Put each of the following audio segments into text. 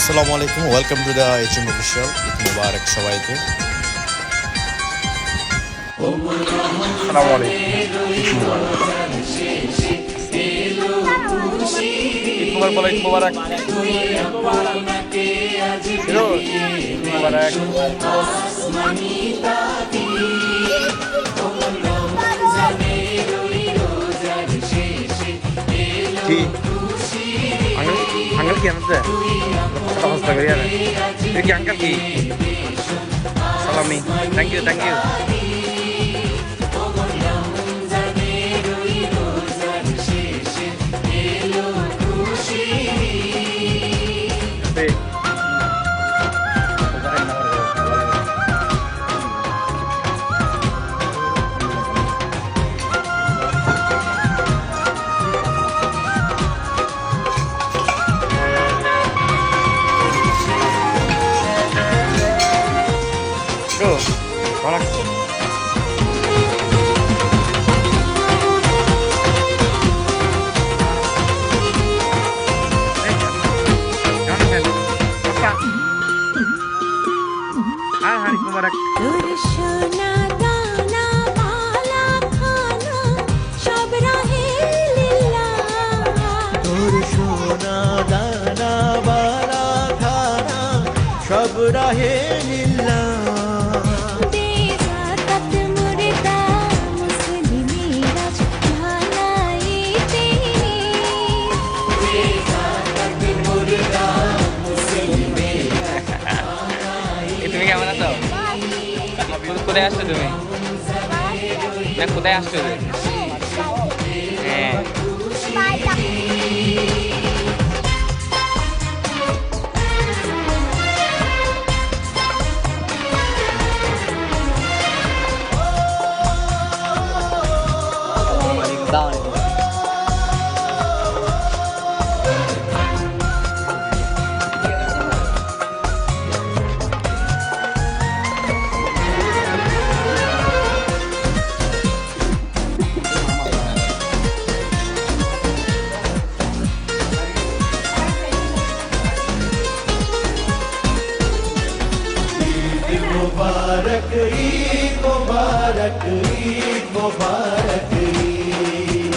আসসালামু আলাইকুম, welcome to the HM official. Eid মুবারক সবাইকে। আসসালামু আলাইকুম, ঈদ মুবারক। ঈদ মুবারক বলো, ঈদ মুবারক। ঈদ মুবারক। কি আঙ্কেল কি আনতে অবস্থা করি আর কি আঙ্কেল কি সালামি। Thank you thank you. ভালো লাগছে। সব রাহে লীলা তুমি কেমন আছো? কোথায় আসছো তুমি? না কোথায় আসছো তুমি? হ্যাঁ मुबारक ईद मुबारक ईद मुबारक ईद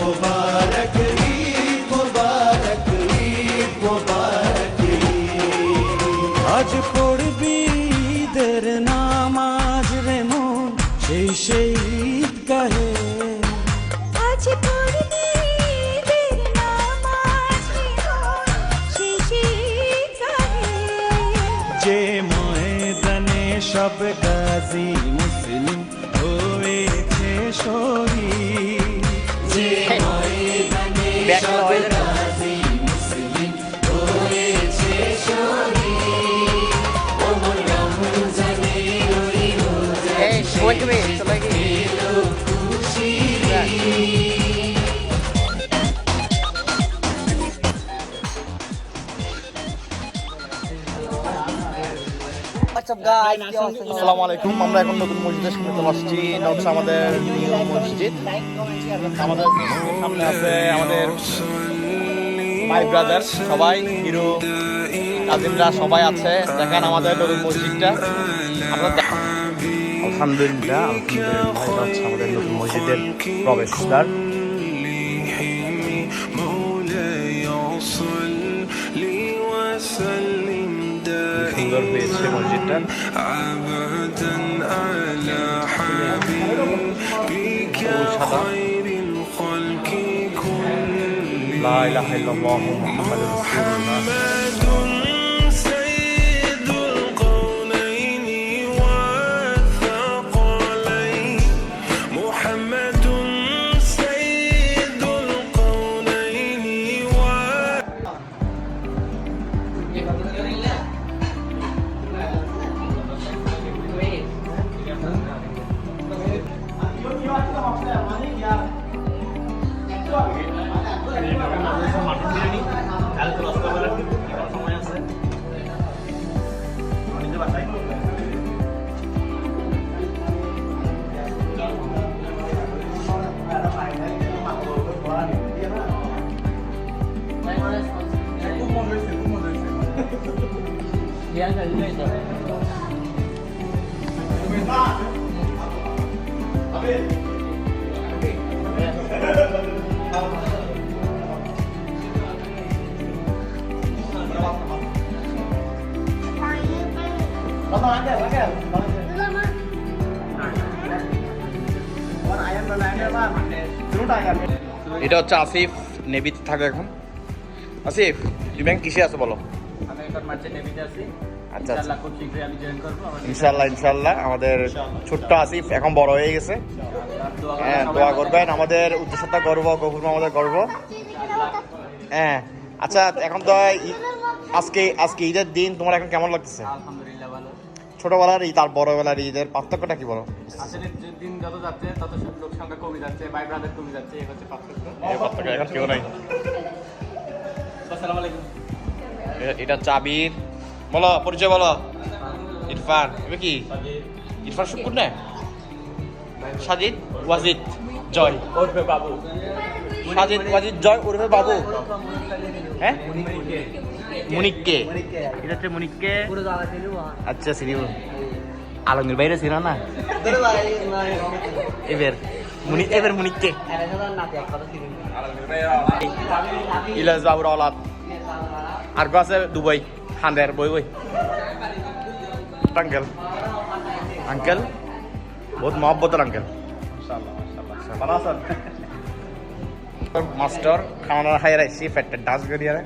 मुबारक ईद मुबारक ईद मुबारक আজ পড়বি ঈদের নামাজ রে মন সেই সেই ঈদ গাহে আজ পড়বি ঈদের নামাজ রে মন সেই সেই ঈদ গাহে যে ময়দানে সব গাজী মুসলিম হয়েছে শহীদ যে ময়দানে সব গাজী মুসলিম হয়েছে শহীদ ওমর রমজানে ওই রোজা এলো খুশি আসসালামু আলাইকুম। আমরা এখন নতুন মসজিদের সামনে চলে আসছি। এটা হচ্ছে আমাদের নিউ মসজিদ। আমাদের সামনে আছে আমাদের মাই ব্রাদার, সবাই হিরো কাজিনরা সবাই আছে। দেখেন আমাদের নতুন মসজিদটা। আলহামদুলিল্লাহ এটা হচ্ছে আমাদের নতুন মসজিদের প্রবেশদ্বার। সুন্দর হয়েছে মসজিদটা। সাদা লা ইলাহা ইল্লাল্লাহু মুহাম্মাদুর রাসূলুল্লাহ। এটা হচ্ছে আসিফ, নেভিতে থাকে এখন। আসিফ, তুমি এখন কিসে আছো বলো? আমি এখন মার্চেন্ট নেভিতে আছি। আচ্ছা ইনশাআল্লাহ খুব শীঘ্রই আমি জয়েন করব। ইনশাল্লাহ ইনশাল্লাহ। আমাদের ছোট্ট আসিফ এখন বড় হয়ে গেছে। হ্যাঁ, দোয়া করবেন। আমাদের উদ্দেশ্যটা গর্ব, গফুর আমাদের গর্ব। হ্যাঁ, আচ্ছা এখন তো আজকে ঈদের দিন, তোমার এখন কেমন লাগতেছে? আলহামদুলিল্লাহ ভালো। ছোটবেলার ঈদ আর বড়বেলার ঈদের পার্থক্যটা কি বলো? আসলে দিন যত যাচ্ছে তত সব লোক সংখ্যা কমে যাচ্ছে, ভাই ব্রাদার কমে যাচ্ছে, এই হচ্ছে পার্থক্য। এই পার্থক্য, এখন কেউ নাই। আসসালামু আলাইকুম। এটা চাবির, বলো পরিচয় বলো। ইরফান, এটা কি? ইরফান শুকুর না? সাজিদ ওয়াজিদ জয় ওরফে বাবু। সাজিদ ওয়াজিদ জয় ওরফে বাবু। হ্যাঁ, মুনিককে, এটা হচ্ছে মুনিককে। আচ্ছা, সিনিব আলমগীর বাইরে ছিল না এবার মুনিককে ইলাস বাবুর औलाद আর গো আছে দুবাই হান্দের বই বই। আঙ্কেল আঙ্কেল বহুত মহব্বতের আঙ্কেল। মাস্টার খানা খাই রাখছি, পেটে ডান্স করি আর।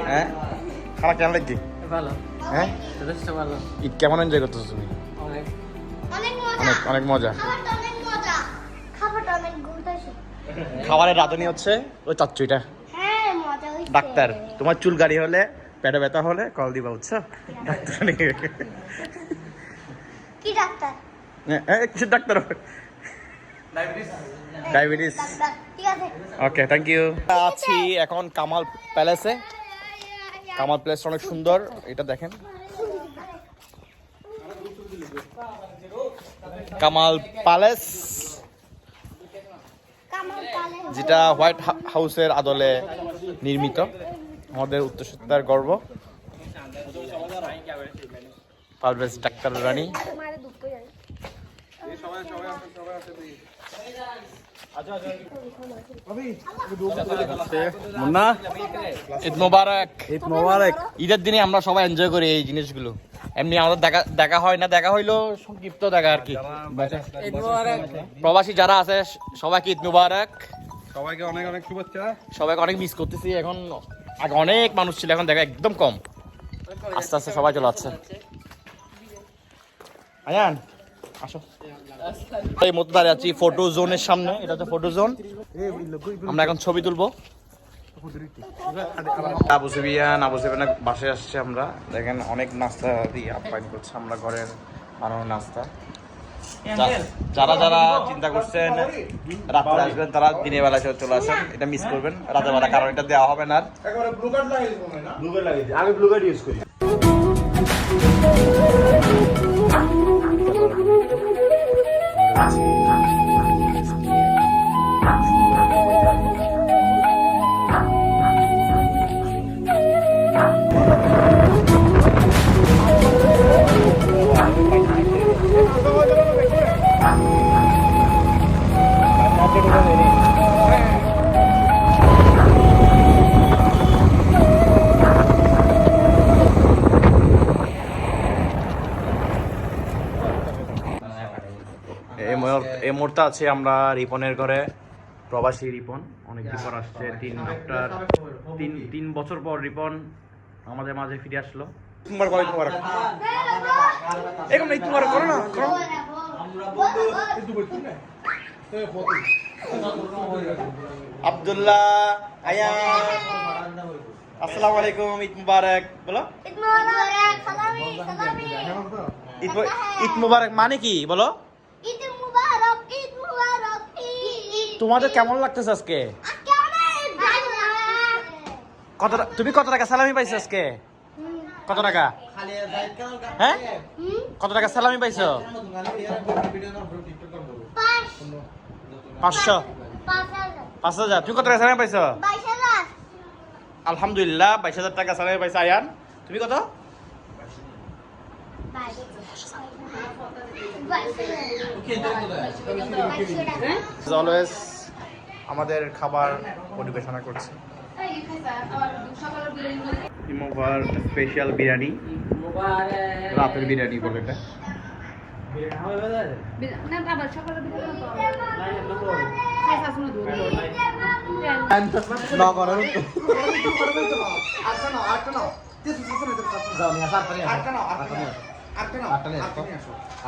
হ্যাঁ, খানা কেমন লাগছে? ভালো, হ্যাঁ, যথেষ্ট ভালো। ঈদ কেমন এনজয় করতেছো তুমি? অনেক অনেক অনেক মজা। খাবারটা অনেক গুরুত্ব। খাবারের রাঁধুনি হচ্ছে ওই চাচ্চুইটা হ্যাঁ, মজা হইছে। ডাক্তার। তোমার চুল গাড়ি হলে, পেটে ব্যথা হলে কল দিবা, বুঝছো? ডাক্তার কি ডাক্তার? কিছু ডাক্তার ডায়াবেটিস। ডাক্তার, ঠিক আছে। ওকে, থ্যাংক ইউ। আছি এখন কামাল প্যালেসে। কামাল প্যালেস অনেক সুন্দর, এটা দেখেন। কামাল প্যালেস, কামাল পালে। যেটা হোয়াইট হাউসের আদলে নির্মিত। আমাদের উত্তরসত্তার গর্ব। পারভেজ ডাক্তার রানী। মারে দুঃখ জানি। মুন্না, ঈদ মোবারক। ঈদ মোবারক। ঈদের দিনে আমরা সবাই এনজয় করি এই জিনিসগুলো। এমনি আমাদের দেখা হয় না, দেখা হইলো সংক্ষিপ্ত দেখা আর কি। প্রবাসী যারা আছে সবাইকে ঈদ মোবারক। সবাইকে অনেক অনেক শুভেচ্ছা। সবাইকে অনেক মিস করতেছি এখন। আগে অনেক মানুষ ছিল, এখন দেখা একদম কম। আস্তে আস্তে সবাই চলে আসছে। আয়ান আসো। এই মতো দাঁড়িয়ে আছি ফটো জোনের সামনে। এটা হচ্ছে ফটো জোন। আমরা এখন ছবি তুলবো। আবু সুফিয়ানের বাসায় আসছে আমরা। দেখেন অনেক নাস্তা দিয়ে আপ্যায়ন করছে আমরা, ঘরের বানানো নাস্তা। যারা যারা চিন্তা করছেন রাত্রে আসবেন, তারা দিনের বেলা চলে আসেন। এটা মিস করবেন রাতের বেলা, কারণ এটা দেওয়া হবে না। আমি ব্লু কার্ড ইউজ করি। এই মুহূর্তে আছে আমরা রিপনের ঘরে। প্রবাসী রিপন, অনেকদিন পর আসছে। 3 বছর পর রিপন আমাদের মাঝে ফিরে আসলো। আব্দুল্লাহ, আয়ান, আসসালামু আলাইকুম, ঈদ মুবারক বলো। ঈদ মুবারক, সালামি সালামি। ঈদ মুবারক মানে কি বলো? ঈদ মুবারক, ঈদ মুবারক। তোমাদের কেমন লাগতেছে আজকে? আজকে অনেক ভালো। তুমি কত টাকা সালামি পাইছো আজকে? কত টাকা? হ্যাঁ, কত টাকা সালামি পাইছো? 500। 5,000। তুমি কত টাকা সালামি পাইছো? 22,000। আলহামদুলিল্লাহ, 22,000 টাকা সালামি পাইছো। আয়ান, তুমি কত? অলওয়েজ আমাদের খাবার পরিবেশনা করছে ইমোভার স্পেশাল বিরিয়ানি, রাতের বিরিয়ানি বলে এটা।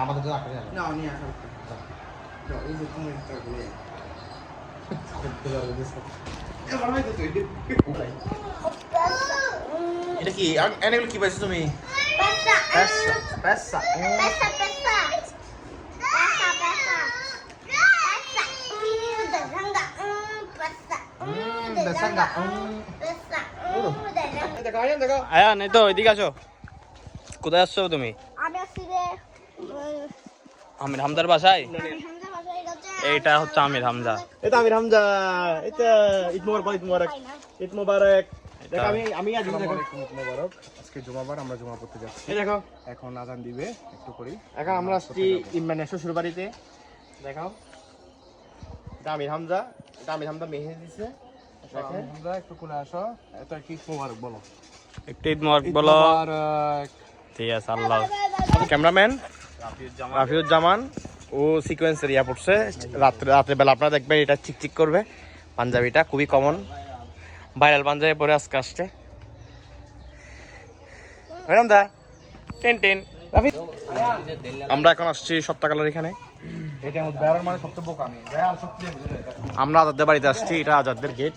আমাদের এটা কি এনেগুলো কি পাইছো তুমি? পেসা আয়ান, এই তো এদিকে আসো। কোথায় আসছো তুমি? আমি আসছি রে আমির হামজার বাসায়। হামজা বাসায় গেছে। এইটা হচ্ছে আমির হামজা। এটা আমির হামজা। এটা ঈদ মোবারক, ঈদ মোবারক, ঈদ মোবারক। দেখো আমি আজ ঈদ মোবারক। আজকে জুমাবার, আমরা জুমা পড়তে যাচ্ছি। এই দেখো এখন আজান দিবে একটু করেই। এখন আমরা আসছি ইমরান শ্বশুর বাড়িতে। দেখাও, এটা আমির হামজা। এটা আমির হামজা মেহেদি দিছে। দেখেন আমরা একটু কোলে আসো। এটা কি ঈদ মোবারক বলো? একটু ঈদ মোবারক বলো। মোবারক। ঠিক আছে, আল্লাহ। ক্যামেরাম্যান রাফিউজ্জামান ও সিকোয়েন্সের ইয়া পড়ছে। রাত্রেবেলা আপনারা দেখবেন এটা চিকচিক করবে। পাঞ্জাবিটা খুবই কমন, ভাইরাল পাঞ্জাবি পরে আজকে আসছে। ম্যাডাম দা টেন টেন রাফি। আমরা এখন আসছি সপ্তাহকালের এখানে। এটা হচ্ছে বেড়ার মানে সবচেয়ে বোকা আমি। বেড়ার সবচেয়ে আমরা আজাদদের বাড়িতে আসছি। এটা আজাদদের গেট।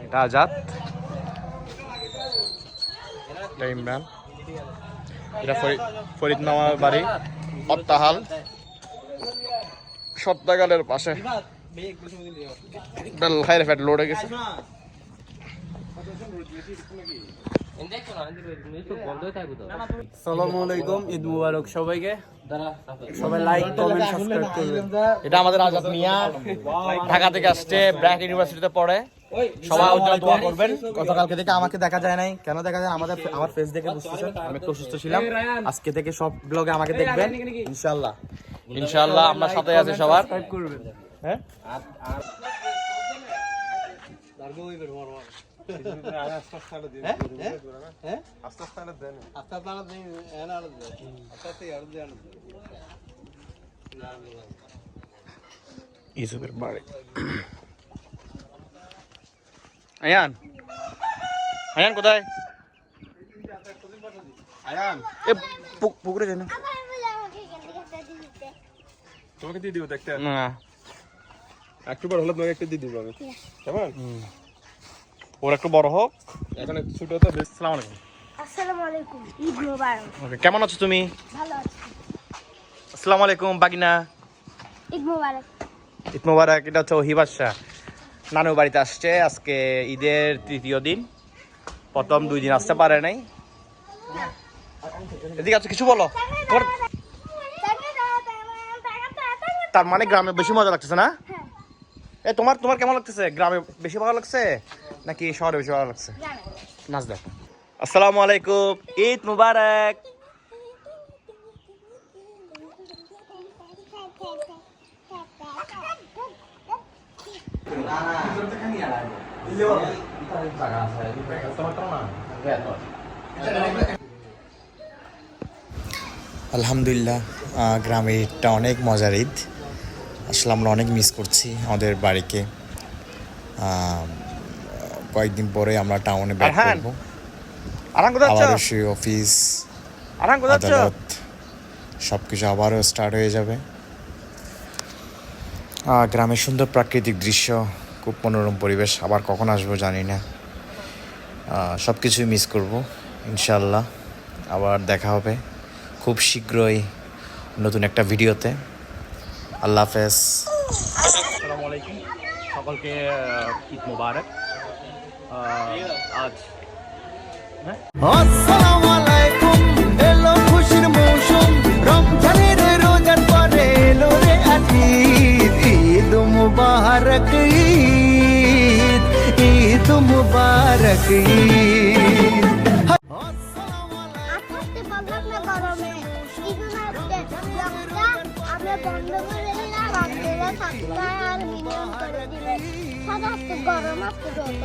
এটা আজাদ, এটা ইমরান, এটা ফরিদ মামার বাড়ি অত্তাহাল, সপ্তাহকালের পাশে। বেল খাইরে ফ্যাট লোড হয়ে গেছে। আসসালামু আলাইকুম, ঈদ মুবারক সবাইকে। সবাই লাইক কমেন্ট সাবস্ক্রাইব করবেন। এটা আমাদের আজাদ মিয়া, ঢাকা থেকে আসছে, ব্র্যাক ইউনিভার্সিটিতে পড়ে। সবাই ওর জন্য দোয়া করবেন। গতকালকে থেকে আমাকে দেখা যায় নাই, কেন দেখা যায়? আমার ফেস দেখে বুঝতেছেন আমি একটু অসুস্থ ছিলাম। আজকে থেকে সব ব্লগে আমাকে দেখবেন ইনশাআল্লাহ। ইনশাআল্লাহ আমরা সাথে আছি সবার। হ্যাঁ, ইউসুফের বাড়ি। আয়ান, আয়ান কোথায়? আয়ান, এ পুকুরে যাই না। আবার বলে আমাকে এখান থেকে একটা দিতে। তোমাকে দিয়ে দিব দেখতে। না, একটু বড় হলে তোমাকে একটা দিয়ে দিব আমি। কেমন? ওর একটু বড় হোক। এখন একটু ছোট তো বেশ। আসসালামু আলাইকুম। আসসালামু আলাইকুম, ঈদ মোবারক। ওকে, কেমন আছো তুমি? ভালো আছি। আসসালামু আলাইকুম বাগিনা। ঈদ মোবারক। ঈদ মোবারক। এটা হচ্ছে ওহি বাদশা, নানু বাড়িতে আসছে। আজকে ঈদের তৃতীয় দিন, প্রথম 2 দিন আসতে পারে নাই। এদিকে আছে, কিছু বলো। তার মানে গ্রামে বেশি মজা লাগতেছে না? এ তোমার কেমন লাগতেছে? গ্রামে বেশি ভালো লাগছে নাকি শহরে বেশি ভালো লাগছে? নাচ দেখ। আসসালামু আলাইকুম, ঈদ মুবারক। আলহামদুলিল্লাহ, গ্রামের ঈদটা অনেক মজার ঈদ। আসলে আমরা অনেক মিস করছি আমাদের বাড়িকে। কয়েকদিন পরে আমরা টাউনে ব্যাক আরহান, করবো। আরহান কোথায় আছো? আবারও সেই অফিস, আরহান কোথায় আছো? আদালত সবকিছু আবারও স্টার্ট হয়ে যাবে। গ্রামের সুন্দর প্রাকৃতিক দৃশ্য, খুব মনোরম পরিবেশ। আবার কখন আসবো জানি না। সব কিছুই মিস করব। ইনশাল্লাহ আবার দেখা হবে খুব শীঘ্রই নতুন একটা ভিডিওতে। আল্লাহ হাফেজ। আসসালামু আলাইকুম, সকলকে ঈদ মুবারক। আজ আসসালামু আলাইকুম, এলো খুশির মৌসুম, রমজানের রোজার পরে এলো রে ঈদ। ঈদ মুবারক ঈদ, ঈদ মুবারক ঈদ। আসতে বললাম না বন্ধ করে দিলাম আপনারা থাকতে আর মিনিমাম করে দিলে সাদা তো গরম আসতে যত